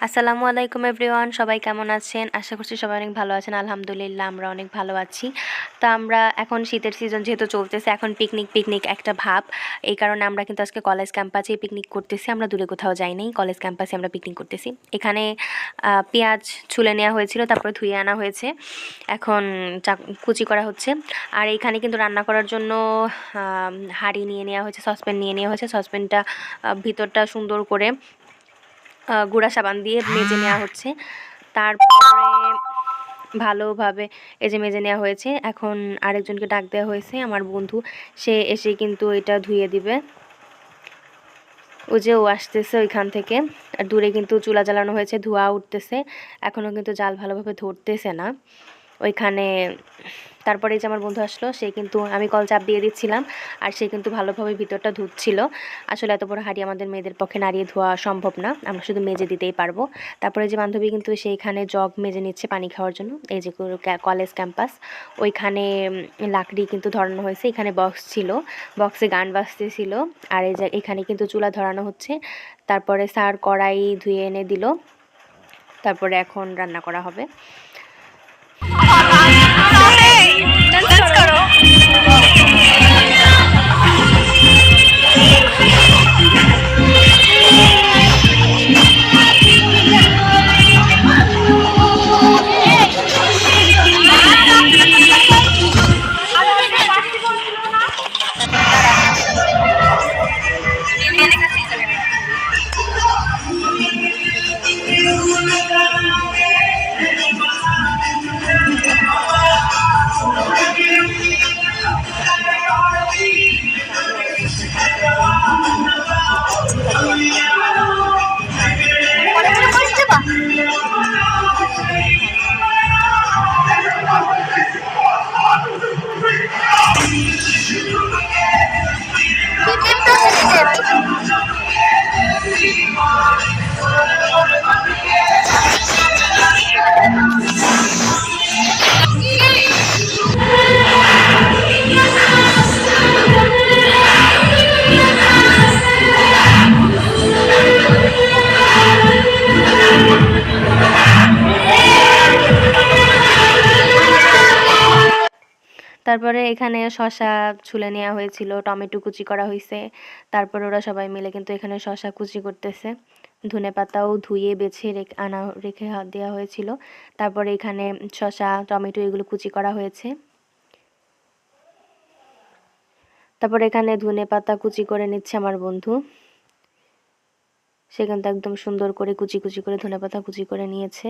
আসসালামু আলাইকুম এভরিওয়ান, সবাই কেমন আছেন? আশা করছি সবাই অনেক ভালো আছেন। আলহামদুলিল্লাহ আমরা অনেক ভালো আছি। তো আমরা এখন শীতের সিজন যেহেতু চলতেছে, এখন পিকনিক পিকনিক একটা ভাব। এই কারণে আমরা কিন্তু আজকে কলেজ ক্যাম্পাসেই পিকনিক করতেছি। আমরা দূরে কোথাও যাই নাই, কলেজ ক্যাম্পাসে আমরা পিকনিক করতেছি। এখানে পেঁয়াজ ছুলে নেওয়া হয়েছিল, তারপরে ধুয়ে আনা হয়েছে, এখন কুচি করা হচ্ছে। আর এইখানে কিন্তু রান্না করার জন্য হাঁড়ি নিয়ে নেওয়া হয়েছে, সসপ্যান নিয়ে নেওয়া হয়েছে। সসপ্যানটা ভিতরটা সুন্দর করে গুঁড়া সাবান দিয়ে মেজে নেওয়া হচ্ছে। তারপরে ভালোভাবে এই যে মেজে নেওয়া হয়েছে। এখন আরেকজনকে ডাক দেওয়া হয়েছে, আমার বন্ধু, সে এসে কিন্তু এটা ধুয়ে দিবে। ও যে ও আসতেছে ওইখান থেকে। আর দূরে কিন্তু চুলা জ্বালানো হয়েছে, ধোঁয়া উঠতেছে, এখনও কিন্তু জাল ভালোভাবে ধরতেছে না ওইখানে। তারপরে যে আমার বন্ধু আসলো, সে কিন্তু, আমি কল চাপ দিয়ে দিচ্ছিলাম আর সে কিন্তু ভালোভাবে ভিতরটা ধুচ্ছিল। আসলে এত বড় হাঁড়ি আমাদের মেয়েদের পক্ষে নাড়িয়ে ধোয়া সম্ভব না, আমরা শুধু মেজে দিতেই পারবো। তারপরে যে বান্ধবী কিন্তু সেইখানে জগ মেজে নিচ্ছে পানি খাওয়ার জন্য। এই যে কলেজ ক্যাম্পাস, ওইখানে লাকড়ি কিন্তু ধরানো হয়েছে। এখানে বক্স ছিল, বক্সে গান বাজতেছিল। আর এই যে এখানে কিন্তু চুলা ধরানো হচ্ছে। তারপরে স্যার কড়াই ধুয়ে এনে দিল, তারপরে এখন রান্না করা হবে। তারপরে এখানে শসা ছুলে নেওয়া হয়েছিল, টমেটো কুচি করা হয়েছে। তারপর ওরা সবাই মিলে কিন্তু এখানে শসা কুচি করতেছে। ধনেপাতাও ধুয়ে বেছে রেখে দেওয়া হয়েছিল। তারপরে এখানে শসা, টমেটো এগুলো কুচি করা হয়েছে। তারপরে এখানে ধনেপাতা কুচি করে নিচ্ছে আমার বন্ধু। সে কিন্তু একদম সুন্দর করে কুচি কুচি করে ধনেপাতা কুচি করে নিয়েছে।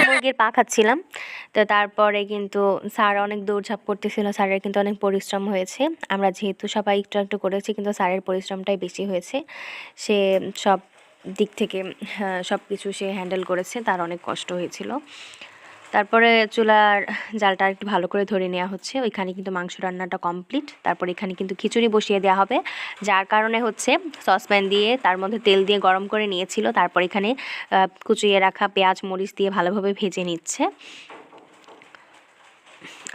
মুরগির পা খাচ্ছিলাম। তো তারপরে কিন্তু স্যার অনেক দৌড়ঝাঁপ করতেছিল, স্যারের কিন্তু অনেক পরিশ্রম হয়েছে। আমরা যেহেতু সবাই একটু একটু করেছি, কিন্তু স্যারের পরিশ্রমটাই বেশি হয়েছে। সে সব দিক থেকে সব কিছু সে হ্যান্ডেল করেছে, তার অনেক কষ্ট হয়েছিল। তারপরে চুলার জালটা একটু ভালো করে ধরে নেওয়া হচ্ছে। ওইখানে কিন্তু মাংস রান্নাটা কমপ্লিট। তারপর এখানে কিন্তু খিচুড়ি বসিয়ে দেওয়া হবে, যার কারণে হচ্ছে সসপ্যান দিয়ে তার মধ্যে তেল দিয়ে গরম করে নিয়েছিল। তারপর এখানে কুচিয়ে রাখা পেঁয়াজ মরিচ দিয়ে ভালোভাবে ভেজে নিচ্ছে।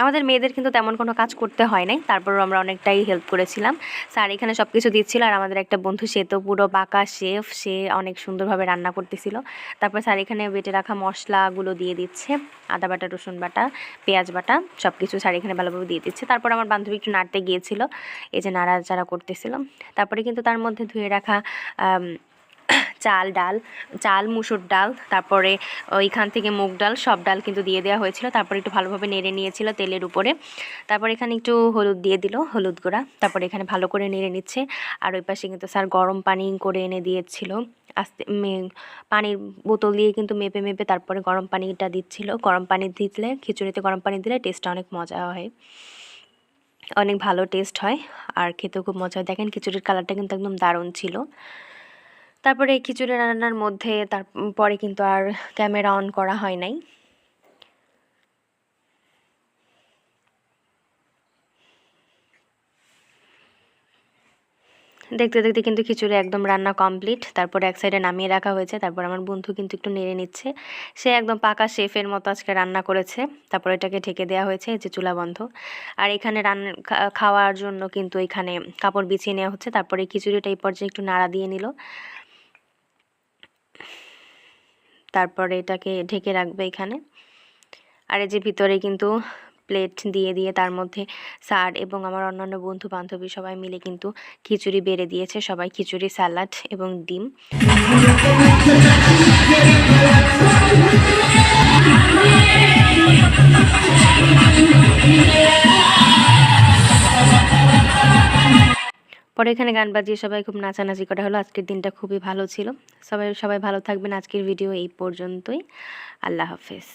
আমাদের মেয়েদের কিন্তু তেমন কোনো কাজ করতে হয় নাই, তারপরও আমরা অনেকটাই হেল্প করেছিলাম। স্যার এখানে সব কিছু দিচ্ছিল, আর আমাদের একটা বন্ধু সে তো পুরো পাকা শেফ, সে অনেক সুন্দরভাবে রান্না করতেছিল। তারপর স্যার এখানে বেটে রাখা মশলাগুলো দিয়ে দিচ্ছে, আদা বাটা, রসুন বাটা, পেঁয়াজ বাটা, সব কিছু স্যার এখানে ভালোভাবে দিয়ে দিচ্ছে। তারপর আমার বান্ধবী একটু নাড়তে গিয়েছিল, এই যে নাড়াচাড়া করতেছিল। তারপরে কিন্তু তার মধ্যে ধুয়ে রাখা চাল, মুসুর ডাল, তারপরে ওইখান থেকে মুগ ডাল, সব ডাল কিন্তু দিয়ে দেওয়া হয়েছিল। তারপরে একটু ভালোভাবে নেড়ে নিয়েছিল তেলের উপরে। তারপর এখানে একটু হলুদ দিয়ে দিল, হলুদ গুঁড়া। তারপরে এখানে ভালো করে নেড়ে নিচ্ছে। আর ওই পাশে কিন্তু স্যার গরম পানি করে এনে দিয়েছিল, আস্তে পানির বোতল দিয়ে কিন্তু মেপে মেপে তারপরে গরম পানিটা দিচ্ছিল। গরম পানি দিলে, খিচুড়িতে গরম পানি দিলে টেস্টটা অনেক মজা হয়, অনেক ভালো টেস্ট হয়, আর খেতেও খুব মজা হয়। দেখেন খিচুড়ির কালারটা কিন্তু একদম দারুণ ছিল। তারপরে এই খিচুড়ি রান্নার মধ্যে তারপরে কিন্তু আর ক্যামেরা অন করা হয় নাই। দেখতে দেখতে কিন্তু খিচুড়ি একদম রান্না কমপ্লিট। তারপরে এক সাইডে নামিয়ে রাখা হয়েছে। তারপর আমার বন্ধু কিন্তু একটু নেড়ে নিচ্ছে, সে একদম পাকা শেফের মতো আজকে রান্না করেছে। তারপর এটাকে ঢেকে দেওয়া হয়েছে, যে চুলা বন্ধ। আর এখানে খাওয়ার জন্য কিন্তু এখানে কাপড় বিছিয়ে নেওয়া হচ্ছে। তারপরে খিচুড়িটা এই পর্যায়ে একটু নাড়া দিয়ে নিল, তারপরে এটাকে ঢেকে রাখবে এখানে। আর এই যে ভিতরে কিন্তু প্লেট দিয়ে দিয়ে তার মধ্যে স্যার এবং আমার অন্যান্য বন্ধু বান্ধবী সবাই মিলে কিন্তু খিচুড়ি বেড়ে দিয়েছে, সবাই খিচুড়ি, স্যালাড এবং ডিম। পরে এখানে গান বাজিয়ে সবাই খুব নাচানাচি করা হলো। আজকের দিনটা খুবই ভালো ছিল। সবাই সবাই ভালো থাকবেন। আজকের ভিডিও এই পর্যন্তই। আল্লাহ হাফেজ।